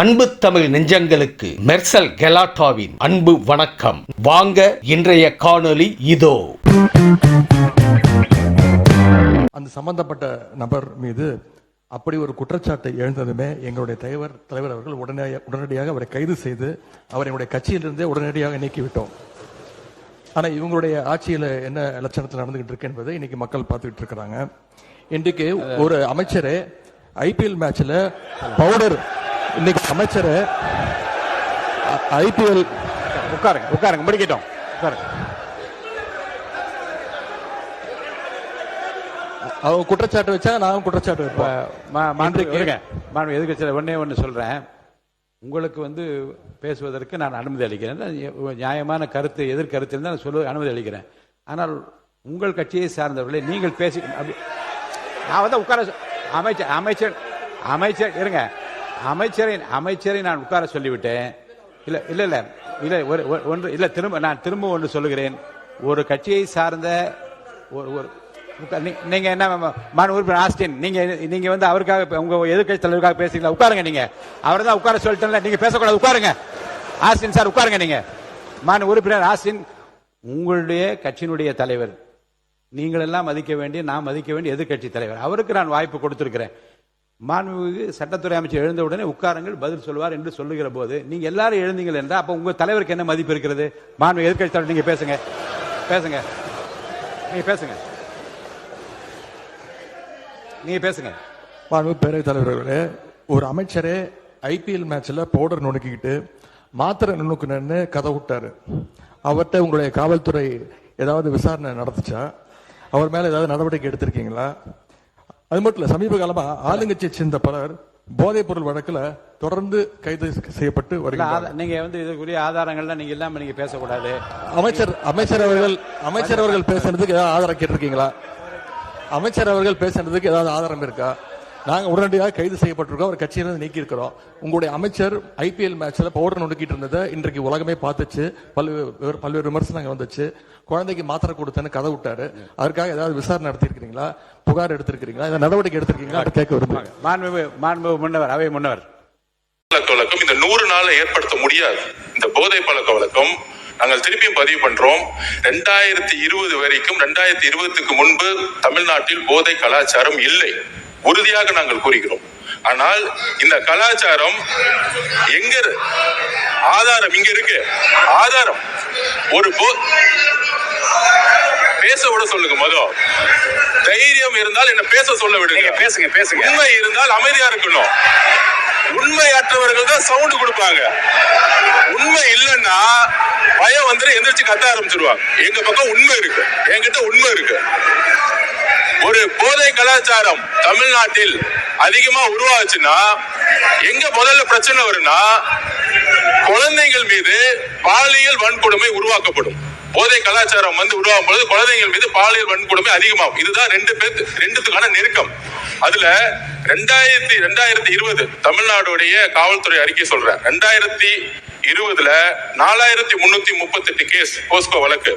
அன்பு தமிழ் நெஞ்சங்களுக்கு மெர்சல் கெலாட்டாவின் அன்பு வணக்கம். வாங்க இன்றைய காணொளி இதோ. அந்த சம்பந்தப்பட்ட நபர் மீது அப்படி ஒரு குற்றச்சாட்டை எழுந்ததுமே எங்களுடைய தலைவர் அவர்கள் உடனடியாக அவரை கைது செய்து அவருடைய கட்சியிலிருந்தே உடனடியாக நீக்கிவிட்டோம். ஆனா இவங்களுடைய ஆட்சியில என்ன லட்சணத்தில் நடந்துகிட்டு இருக்கு என்பதை இன்னைக்கு மக்கள் பார்த்துக்கிட்டு இருக்கிறாங்க. இன்றைக்கு ஒரு அமைச்சரே ஐபிஎல் மேட்ச்ல பவுடர், இன்னைக்கு அமைச்சர் ஐபிஎல் உட்காருங்க முடிக்கிட்டோம். அவங்க குற்றச்சாட்டு வச்சா நான் குற்றச்சாட்டு வைப்பேன். எதுக்கு ஒன்னே ஒன்று சொல்றேன். உங்களுக்கு பேசுவதற்கு நான் அனுமதி அளிக்கிறேன். நியாயமான கருத்து எதிர்கருத்து இருந்தால் நான் சொல்ல அனுமதி அளிக்கிறேன். ஆனால் உங்கள் கட்சியை சார்ந்தவர்களே நீங்கள் பேசி நான் உட்கார அமைச்சர் இருங்க. அமைச்சரை நான் உட்கார சொல்லிவிட்டேன். நான் திரும்ப ஒன்று சொல்லுகிறேன். ஒரு கட்சியை சார்ந்த நீங்க என்ன உறுப்பினர் ஆஸ்டின், நீங்க அவருக்காக உங்க எதிர்கட்சி தலைவருக்காக பேசுறீங்களா? உட்காருங்க. நீங்க அவர் தான் உட்கார சொல்லிட்டேன், நீங்க பேசக்கூடாது. உட்காருங்க. ஆஸ்டின் சார் உட்காருங்க. நீங்க உறுப்பினர் ஆஸ்டின், உங்களுடைய கட்சியினுடைய தலைவர், நீங்கள் எல்லாம் மதிக்க வேண்டிய, நான் மதிக்க வேண்டிய எதிர்கட்சி தலைவர், அவருக்கு நான் வாய்ப்பு கொடுத்திருக்கிறேன். மாண்புமிகு சட்டத்துறை அமைச்சர் எழுந்த உடனே உட்காருங்கள், பதில் சொல்வார் என்று சொல்லுகிற போது நீங்க எல்லாரும் எழுந்தீங்கள் என்றால் அப்ப உங்க தலைவருக்கு என்ன மதிப்பு இருக்கிறது? மாண்புமிகு எதிர்கட்சி தலைவர், நீங்க பேசுங்க. மாண்புமிகு பேரவைத் தலைவர்களே, ஒரு அமைச்சரே ஐபிஎல் மேட்ச்ல பவுடர் நுணுக்கிக்கிட்டு மாத்திரை நுணுக்குன்னு கதை விட்டாரு. அவர்கிட்ட உங்களுடைய காவல்துறை ஏதாவது விசாரணை நடத்துச்சா? அவர் மேல ஏதாவது நடவடிக்கை எடுத்திருக்கீங்களா? அது மட்டும் இல்ல, சமீப காலமா ஆளுங்கட்சியை சேர்ந்த பலர் போதைப் பொருள் வழக்குல தொடர்ந்து கைது செய்யப்பட்டு வருகிறார். நீங்க இதுக்குரிய ஆதாரங்கள்லாம் நீங்க இல்லாம நீங்க பேசக்கூடாது. அமைச்சர் அவர்கள் பேசுறதுக்கு ஏதாவது ஆதாரம் கேட்டிருக்கீங்களா? அமைச்சர் அவர்கள் பேசுறதுக்கு ஏதாவது ஆதாரம் இருக்கா? நாங்க உடனடியாக கைது செய்யப்பட்டிருக்கோம், ஒரு கட்சியிலிருந்து நீக்கி இருக்கிறோம். உங்களுடைய அமைச்சர் ஐபிஎல் மேட்ச்ல பவுடர் நுணுக்கிட்டு இருந்ததை இன்றைக்கு உலகமே பார்த்துச்சு. பல்வேறு விமர்சனங்கள் வந்துச்சு. குழந்தைக்கு மாத்திரை கொடுத்தேன்னு கதை விட்டாரு. அதற்காக ஏதாவது விசாரணை நடத்திருக்கீங்களா? புகார் எடுத்திருக்கீங்களா? நடவடிக்கை எடுத்திருக்கீங்களா? கேட்க விரும்புகிறேன். அவை முன்னவர் வழக்கம் இந்த 100 நாள ஏற்படுத்த முடியாது. இந்த போதை பழக்க வழக்கம் நாங்கள் திருப்பியும் பதிவு பண்றோம். 2020 வரைக்கும், 2020க்கு முன்பு தமிழ்நாட்டில் போதை கலாச்சாரம் இல்லை, உறுதியாக நாங்கள் கூறுகிறோம். ஆனால் இந்த கலாச்சாரம் எங்க, ஆதாரம் இங்க இருக்கு. ஆதாரம் ஒரு பேச விட சொல்லுங்க. முதல் தைரியம் இருந்தால் என்ன பேச சொல்ல விடுங்க. பேசுங்க. உண்மை இருந்தால் அமைதியா இருக்கணும். உண்மையற்றவர்கள் தான் சவுண்ட் கொடுப்பாங்க. உண்மை இல்லைன்னா பயம் எந்திரிச்சு கத்த ஆரம்பிச்சிருவாங்க. எங்க பக்கம் உண்மை இருக்கு, என்கிட்ட உண்மை இருக்கு. ஒரு போதை கலாச்சாரம் தமிழ்நாட்டில் அதிகமா உருவாச்சுன்னா எங்க முதல்ல பிரச்சனை வரும்னா, குழந்தைகள் மீது பாலியல் வன்கொடுமை உருவாக்கப்படும். போதை கலாச்சாரம் உருவாகும் பொழுது குழந்தைகள் மீது பாலியல் வன்கொடுமை அதிகமாகும். இதுதான் ரெண்டுத்துக்கான நெருக்கம். அதுல 2020 தமிழ்நாடுடைய காவல்துறை அறிக்கை சொல்றேன். 2020ல 4338 கேஸ் போஸ்கோ வழக்கு.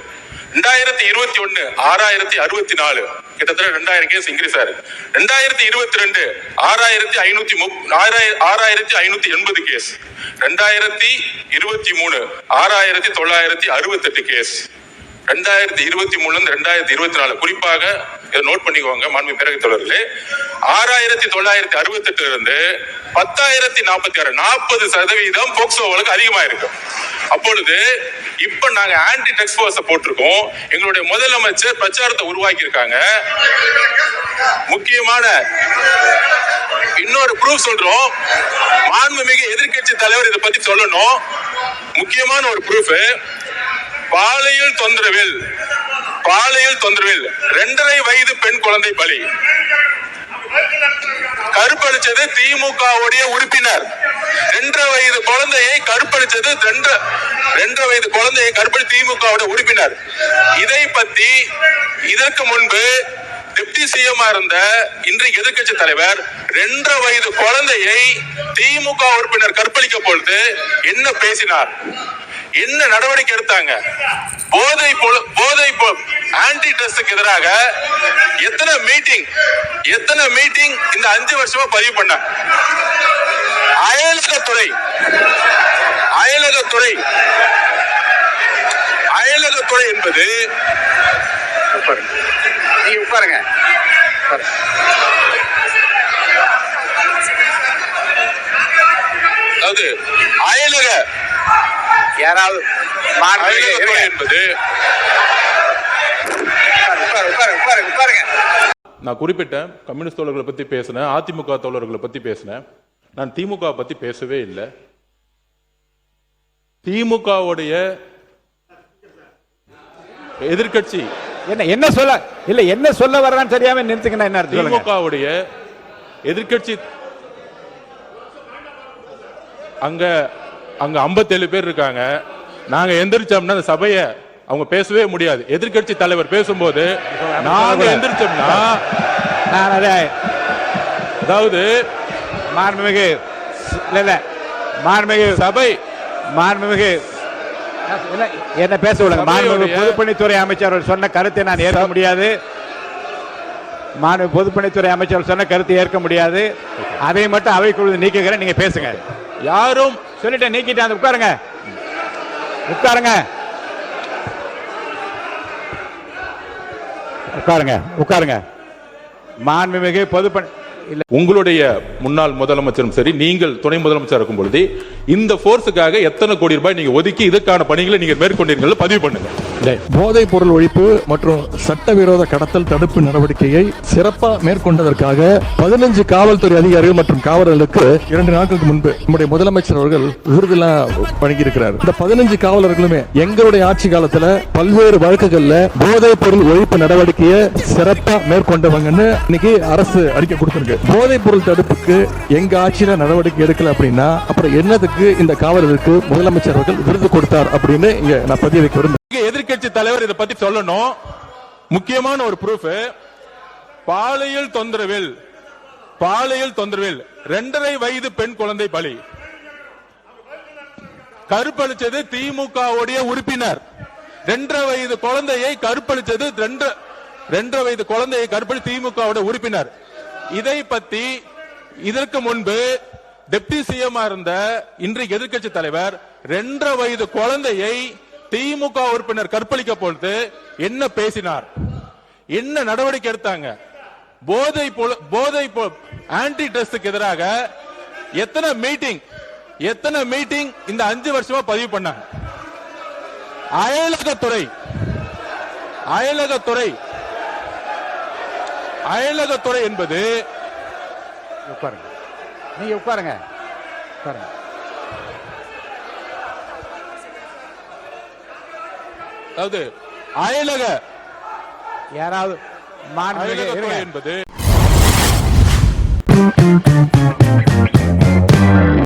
2021 6064, கிட்டத்தட்ட 2000 கேஸ் இன்க்ரீஸ் ஆயிருக்கு. 2022 6580 கேஸ். 2023 6968 கேஸ். 2023 2024 குறிப்பாக நோட் பண்ணிக்கோங்க மாண்புமிகு பேரவைத் தலைவர்களே, 6968 இருந்து 10,046, 40% போக்சோ வழக்கு அதிகமா இருக்கு. அப்பொழுது இப்ப நாங்க ஆன்டி ட்ரக்ஸ் போர்ஸ் போட்டிருக்கோம். எங்களுடைய முதலமைச்சர் பிரச்சாரத்தை உருவாக்கி இருக்காங்க. முக்கியமான இன்னொரு ப்ரூஃப் சொல்றோம். மாண்புமிகு எதிர்க்கட்சி தலைவர் இதை பத்தி சொல்லணும். முக்கியமான ஒரு ப்ரூஃப், பாலியல் தொந்தரவில் 2.5 வயது பெண் குழந்தை பலி. கற்பழிச்சது திமுகவுடைய உறுப்பினர். 2.5 வயது குழந்தையை கற்பழிச்சது 2.5 வயது குழந்தையை கற்பழி திமுகவுடைய உறுப்பினர். இதை பத்தி இதற்கு முன்பு டெப்டி சிஎம் இருந்த இன்றைக்கு எதிர்க்கட்சி தலைவர் 2.5 வயது குழந்தையை திமுக உறுப்பினர் கற்பழிக்க பொழுது என்ன பேசினார், என்ன நடவடிக்கை எடுத்தாங்க? போதை ஆன்டி ட்ரக்ஸ்க்கு எதிராக எத்தனை மீட்டிங் இந்த 5 வருஷமா பதிவு பண்ண? அயலகத்துறை அயலகத்துறை அயலகத்துறை என்பது நீங்க உட்காருங்க. அதாவது அயலக யாராவது அயலகத்துறை என்பது உட்காருங்க. நான் குறிப்பிட்டேன் கம்யூனிஸ்ட் தோழர்களை பத்தி பேசினேன், அதிமுக தோழர்களை பத்தி பேசினேன். நான் திமுக பத்தி பேசவே இல்லை. திமுகவுடைய எதிர்க்கட்சி என்ன சொல்ல இல்ல என்ன சொல்ல வர்றான்னு தெரியாம நிறுத்துக்கணும். என்ன அர்த்தம்? திமுகவுடைய எதிர்க்கட்சி அங்க 57 பேர் இருக்காங்க. நாங்க எந்திரிச்சோம்னா அந்த சபையை அவங்க பேசவே முடியாது. எதிர்க்கட்சி தலைவர் பேசும்போது நாங்க எந்திரிச்சோம்னா அதாவது மாண்புமிகு மாண்புமிகு சபை மாண்புமிகு என்ன பேச விடுங்க. மாண்புமிகு பொதுப்பணித்துறை அமைச்சர் சொன்ன கருத்தை நான் ஏற்க முடியாது. மாண்புமிகு பொதுப்பணித்துறை அமைச்சர் சொன்ன கருத்தை ஏற்க முடியாது. அதை மட்டும் அவைக்குழு நீக்குகிறேன். நீங்க பேசுங்க. யாரும் சொல்லிட்டு நீக்கிட்டு உட்காருங்க. உட்காருங்க உட்காருங்க உட்காருங்க. மாண்புமிகு பொதுப்பணி உங்களுடைய முன்னாள் முதலமைச்சரும் சரி, நீங்கள் துணை முதலமைச்சர் இருக்கும் பொழுது இந்த போர்ஸுக்காக எத்தனை கோடி ரூபாய் நீங்க ஒதுக்கி இதுக்கான பணிகளை நீங்க மேற்கொண்டீர்கள் பதிவு பண்ணுங்க. போதைப் பொருள் ஒழிப்பு மற்றும் சட்டவிரோத கடத்தல் தடுப்பு நடவடிக்கையை சிறப்பா மேற்கொண்டதற்காக 15 காவல்துறை அதிகாரிகள் மற்றும் காவலர்களுக்கு 2 நாட்களுக்கு முன்பு நம்முடைய முதலமைச்சர் அவர்கள் விருதெல்லாம் வழங்கியிருக்கிறார். இந்த 15 காவலர்களுமே எங்களுடைய ஆட்சி காலத்துல பல்வேறு வழக்குகள்ல போதைப் பொருள் ஒழிப்பு நடவடிக்கையை சிறப்பா மேற்கொண்டவங்கன்னு இன்னைக்கு அரசு அறிக்கை கொடுத்திருக்கு. போதைப் பொருள் தடுப்புக்கு எங்க ஆட்சியில நடவடிக்கை எடுக்கல அப்படின்னா அப்புறம் என்னதுக்கு இந்த காவலருக்கு முதலமைச்சர் அவர்கள் விருது கொடுத்தார் அப்படின்னு இங்க நான் பதிவு வைக்க விரும்புகிறேன். எதிர்க்கட்சி தலைவர் இதை பத்தி சொல்லணும். முக்கியமான ஒரு ப்ரூஃப், பாலியல் தொந்தரவில் 2.5 வயது பெண் குழந்தை பலி. கற்பழிச்சது திமுகவுடைய உறுப்பினர். 2.5 வயது குழந்தையை கற்பழிச்சது 2.5 வயது குழந்தையை கற்பழி திமுகவுடைய உறுப்பினர். இதை பத்தி இதற்கு முன்பு டெப்டி சிஎம் இருந்த இன்றைக்கு எதிர்க்கட்சி தலைவர் 2.5 வயது குழந்தையை திமுக உறுப்பினர் கற்பழிக்க பொழுது என்ன பேசினார், என்ன நடவடிக்கை எடுத்தாங்க? போதை ஆன்டி ட்ரஸ்டுக்கு எதிராக எத்தனை மீட்டிங் இந்த 5 வருஷமா பதிவு பண்ணாங்க. அயலகத்துறை என்பது உட்காருங்க. நீங்க உட்காருங்க. அதாவது அயலக யாராவது என்பது